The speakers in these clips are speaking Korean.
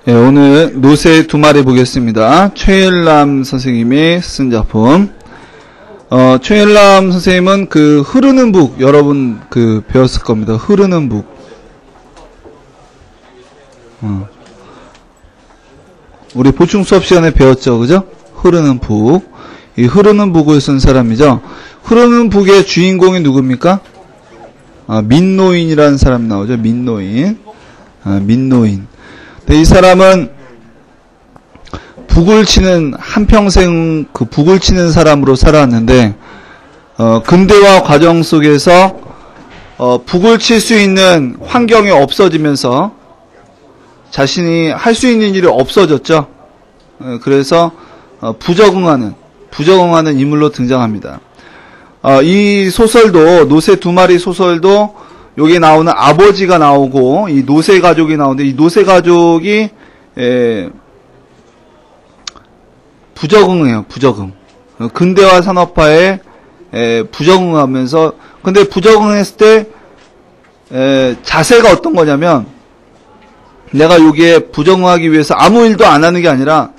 네, 오늘 노새 두 마리 보겠습니다. 최일남 선생님이 쓴 작품. 최일남 선생님은 그 흐르는 북 여러분 그 배웠을 겁니다. 흐르는 북. 우리 보충 수업 시간에 배웠죠, 그죠? 흐르는 북. 이 흐르는 북을 쓴 사람이죠. 흐르는 북의 주인공이 누굽니까? 민노인이라는 사람이 나오죠. 민노인. 민노인. 이 사람은 북을 치는 한평생 그 북을 치는 사람으로 살아왔는데 근대화 과정 속에서 북을 칠 수 있는 환경이 없어지면서 자신이 할 수 있는 일이 없어졌죠. 그래서 부적응하는 인물로 등장합니다. 이 소설도 노새 두 마리 소설도 여기 나오는 아버지가 나오고 이 노새 가족이 나오는데 이 노새 가족이 부적응해요. 부적응. 근대화 산업화에 부적응하면서 근데 부적응했을 때 자세가 어떤 거냐면 내가 여기에 부적응하기 위해서 아무 일도 안 하는 게 아니라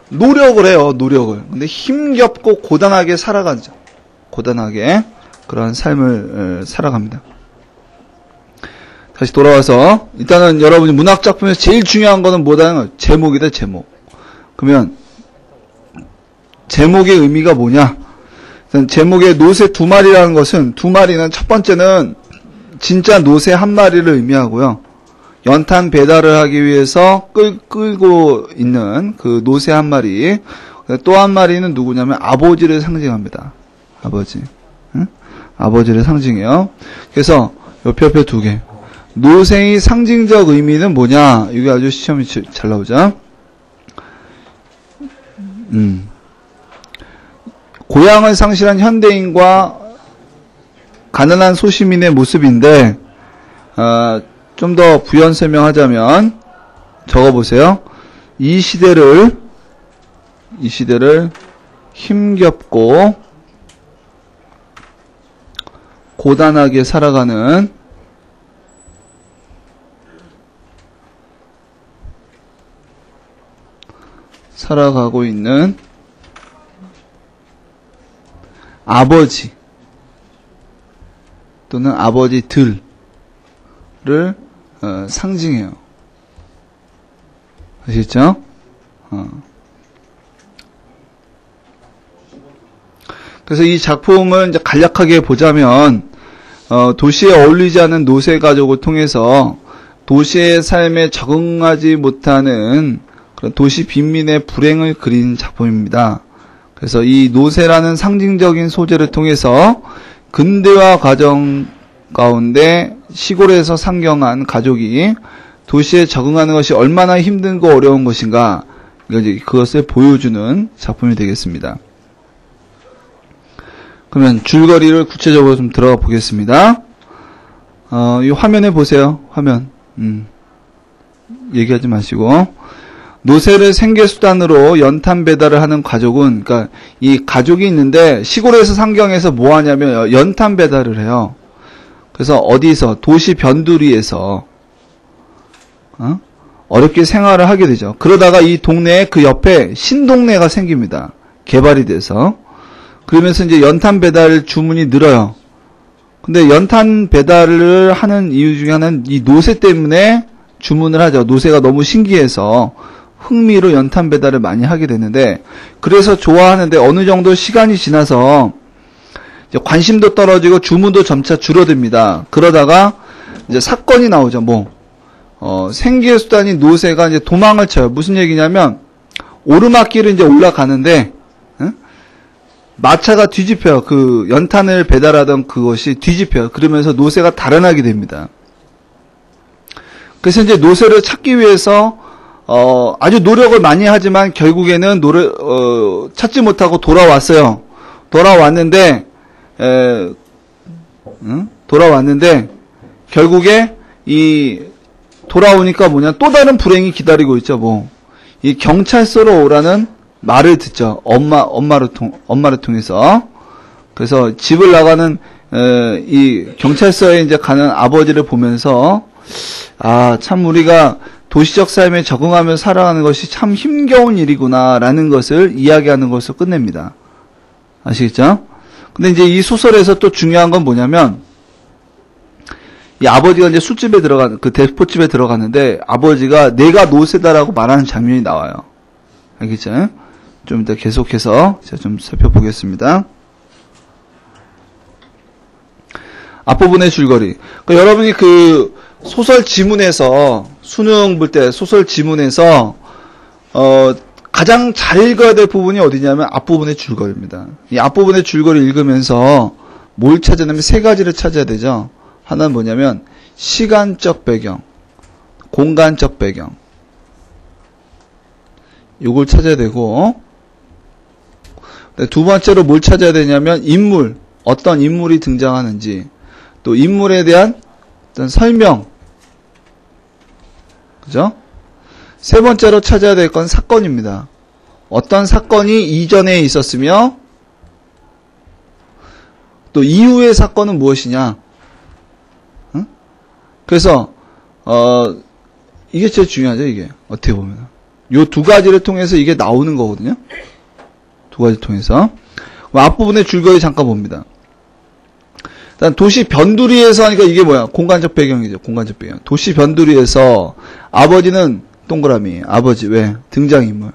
노력을 해요. 노력을. 근데 힘겹고 고단하게 살아가죠. 고단하게 그런 삶을 살아갑니다. 다시 돌아와서 일단은 여러분이 문학 작품에서 제일 중요한 거는 뭐다는 거예요? 제목이다. 제목. 그러면 제목의 의미가 뭐냐? 일단 제목의 노새 두 마리라는 것은 두 마리는 첫 번째는 진짜 노새 한 마리를 의미하고요. 연탄 배달을 하기 위해서 끌고 있는 그 노새 한 마리. 또 한 마리는 누구냐면 아버지를 상징합니다. 아버지. 응? 아버지를 상징해요. 그래서 옆에 두 개. 노새의 상징적 의미는 뭐냐? 이게 아주 시험이 잘 나오죠. 고향을 상실한 현대인과 가난한 소시민의 모습인데, 좀 더 부연 설명하자면, 적어보세요. 이 시대를 힘겹고 고단하게 살아가고 있는 아버지 또는 아버지들을 상징해요. 아시겠죠? 그래서 이 작품을 이제 간략하게 보자면 도시에 어울리지 않는 노새 가족을 통해서 도시의 삶에 적응하지 못하는 그런 도시 빈민의 불행을 그린 작품입니다. 그래서 이 노새라는 상징적인 소재를 통해서 근대화 과정 가운데 시골에서 상경한 가족이 도시에 적응하는 것이 얼마나 힘든고 어려운 것인가 그것을 보여주는 작품이 되겠습니다. 그러면 줄거리를 구체적으로 좀 들어가 보겠습니다. 이 화면에 보세요. 화면. 얘기하지 마시고. 노새를 생계수단으로 연탄 배달을 하는 가족은, 그러니까 이 가족이 있는데 시골에서 상경해서 뭐 하냐면 연탄 배달을 해요. 그래서 어디서 도시 변두리에서 어렵게 생활을 하게 되죠. 그러다가 이 동네에 그 옆에 신동네가 생깁니다. 개발이 돼서. 그러면서 이제 연탄 배달 주문이 늘어요. 근데 연탄 배달을 하는 이유 중에 하나는 이 노새 때문에 주문을 하죠. 노새가 너무 신기해서 흥미로 연탄 배달을 많이 하게 되는데, 그래서 좋아하는데 어느 정도 시간이 지나서 이제 관심도 떨어지고 주문도 점차 줄어듭니다. 그러다가 이제 사건이 나오죠. 생계 수단인 노새가 이제 도망을 쳐요. 무슨 얘기냐면 오르막길을 이제 올라가는데 마차가 뒤집혀요. 그 연탄을 배달하던 그것이 뒤집혀요. 그러면서 노새가 달아나게 됩니다. 그래서 이제 노새를 찾기 위해서 아주 노력을 많이 하지만 결국에는 찾지 못하고 돌아왔어요. 돌아왔는데 결국에 돌아오니까 뭐냐, 또 다른 불행이 기다리고 있죠. 이 경찰서로 오라는 말을 듣죠. 엄마를 통해서. 그래서 집을 나가는 이 경찰서에 이제 가는 아버지를 보면서 참 우리가 도시적 삶에 적응하며 살아가는 것이 참 힘겨운 일이구나라는 것을 이야기하는 것으로 끝냅니다. 아시겠죠? 근데 이제 이 소설에서 또 중요한 건 뭐냐면, 이 아버지가 이제 술집에 그 대포집에 들어갔는데, 아버지가 내가 노세다라고 말하는 장면이 나와요. 알겠죠? 좀 이따 계속해서 제가 좀 살펴보겠습니다. 앞부분의 줄거리. 그러니까 여러분이 그 소설 지문에서, 수능 볼 때 소설 지문에서, 가장 잘 읽어야 될 부분이 어디냐면 앞부분의 줄거리입니다. 이 앞부분의 줄거리 읽으면서 뭘 찾아내면 세 가지를 찾아야 되죠. 하나는 뭐냐면 시간적 배경, 공간적 배경. 요걸 찾아야 되고, 두 번째로 뭘 찾아야 되냐면 인물, 어떤 인물이 등장하는지, 또 인물에 대한 어떤 설명, 그죠? 세 번째로 찾아야 될 건 사건입니다. 어떤 사건이 이전에 있었으며 또 이후의 사건은 무엇이냐. 응? 그래서 이게 제일 중요하죠. 이게 어떻게 보면 요 두 가지를 통해서 이게 나오는 거거든요. 두 가지 통해서. 앞부분의 줄거리 잠깐 봅니다. 일단 도시 변두리에서 하니까 이게 뭐야? 공간적 배경이죠. 공간적 배경. 도시 변두리에서 아버지는 동그라미. 아버지 왜? 등장인물.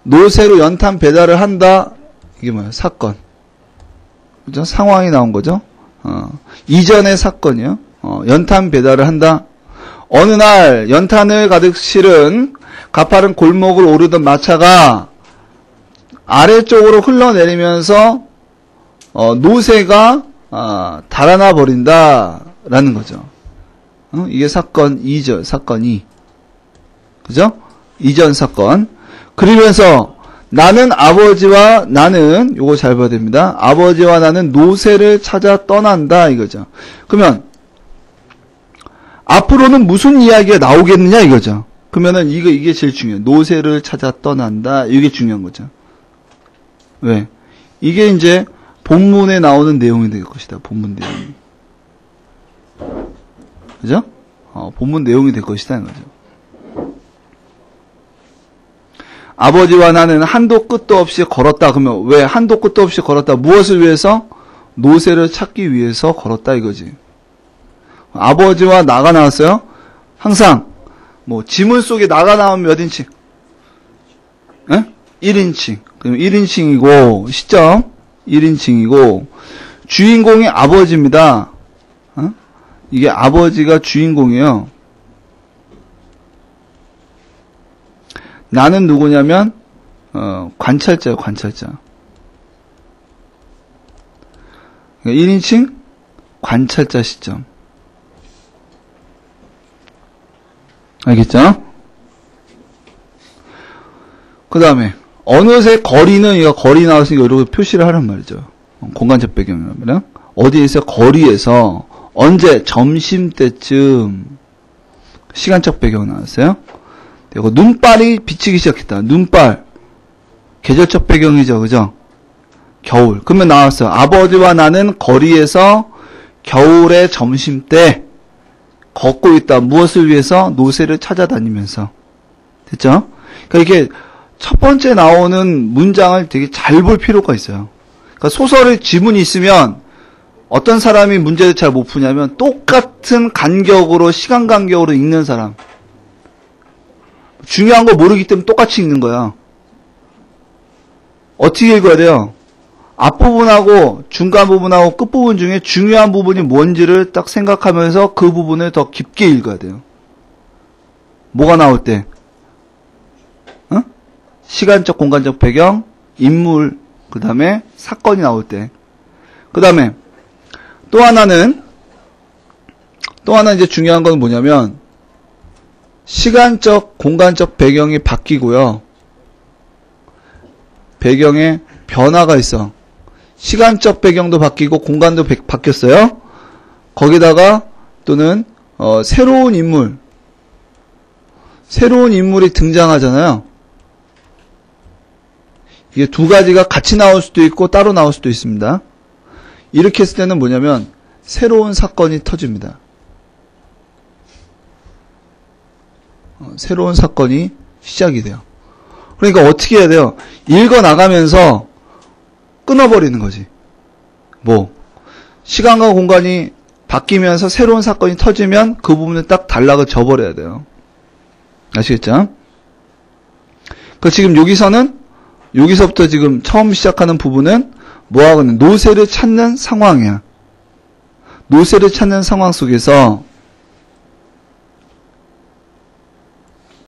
노새로 연탄 배달을 한다. 이게 뭐야? 사건. 그죠? 상황이 나온 거죠. 이전의 사건이요. 연탄 배달을 한다. 어느 날 연탄을 가득 실은 가파른 골목을 오르던 마차가 아래쪽으로 흘러내리면서 노새가 달아나 버린다라는 거죠. 이게 사건 2절, 사건 2. 그죠? 이전 사건. 그러면서 나는 아버지와 나는 요거 잘 봐야 됩니다. 아버지와 나는 노새를 찾아 떠난다 이거죠. 그러면 앞으로는 무슨 이야기가 나오겠느냐 이거죠. 그러면은 이게 제일 중요해요. 노새를 찾아 떠난다. 이게 중요한 거죠. 왜? 이게 이제 본문에 나오는 내용이 될 것이다. 본문 내용. 그죠? 본문 내용이 될 것이다. 이거죠. 아버지와 나는 한도 끝도 없이 걸었다. 그러면 왜 한도 끝도 없이 걸었다? 무엇을 위해서? 노새를 찾기 위해서 걸었다 이거지. 아버지와 나가 나왔어요. 항상 뭐 지문 속에 나가 나오면 몇 인칭? 1인칭. 그럼 1인칭이고 시점 1인칭이고 주인공이 아버지입니다. 이게 아버지가 주인공이에요. 나는 누구냐면 관찰자예요. 관찰자. 1인칭 관찰자 시점. 알겠죠? 그 다음에 어느새 거리는 이거 거리 나왔으니까 이렇게 표시를 하란 말이죠. 공간적 배경이라면 어디에서 거리에서 언제 점심때쯤 시간적 배경 나왔어요. 그리고 눈발이 비치기 시작했다. 눈발 계절적 배경이죠, 그죠? 겨울. 그러면 나왔어요. 아버지와 나는 거리에서 겨울의 점심때 걷고 있다. 무엇을 위해서? 노새를 찾아다니면서. 됐죠? 그러니까 이게 첫 번째 나오는 문장을 되게 잘 볼 필요가 있어요. 그러니까 소설의 지문이 있으면 어떤 사람이 문제를 잘 못 푸냐면 똑같은 간격으로 시간 간격으로 읽는 사람. 중요한 거 모르기 때문에 똑같이 읽는 거야. 어떻게 읽어야 돼요? 앞부분하고 중간 부분하고 끝부분 중에 중요한 부분이 뭔지를 딱 생각하면서 그 부분을 더 깊게 읽어야 돼요. 뭐가 나올 때? 시간적, 공간적 배경, 인물, 그 다음에 사건이 나올 때. 그 다음에 또 하나 이제 중요한 건 뭐냐면 시간적, 공간적 배경이 바뀌고요. 배경에 변화가 있어. 시간적 배경도 바뀌고 공간도 바뀌었어요. 거기다가 또는 새로운 인물이 등장하잖아요. 이게 두 가지가 같이 나올 수도 있고 따로 나올 수도 있습니다. 이렇게 했을 때는 뭐냐면 새로운 사건이 터집니다. 새로운 사건이 시작이 돼요. 그러니까 어떻게 해야 돼요? 읽어 나가면서 끊어버리는 거지. 뭐 시간과 공간이 바뀌면서 새로운 사건이 터지면 그 부분을 딱 단락을 져버려야 돼요. 아시겠죠? 그 지금 여기서부터 지금 처음 시작하는 부분은 뭐하고는 노쇠를 찾는 상황이야. 노쇠를 찾는 상황 속에서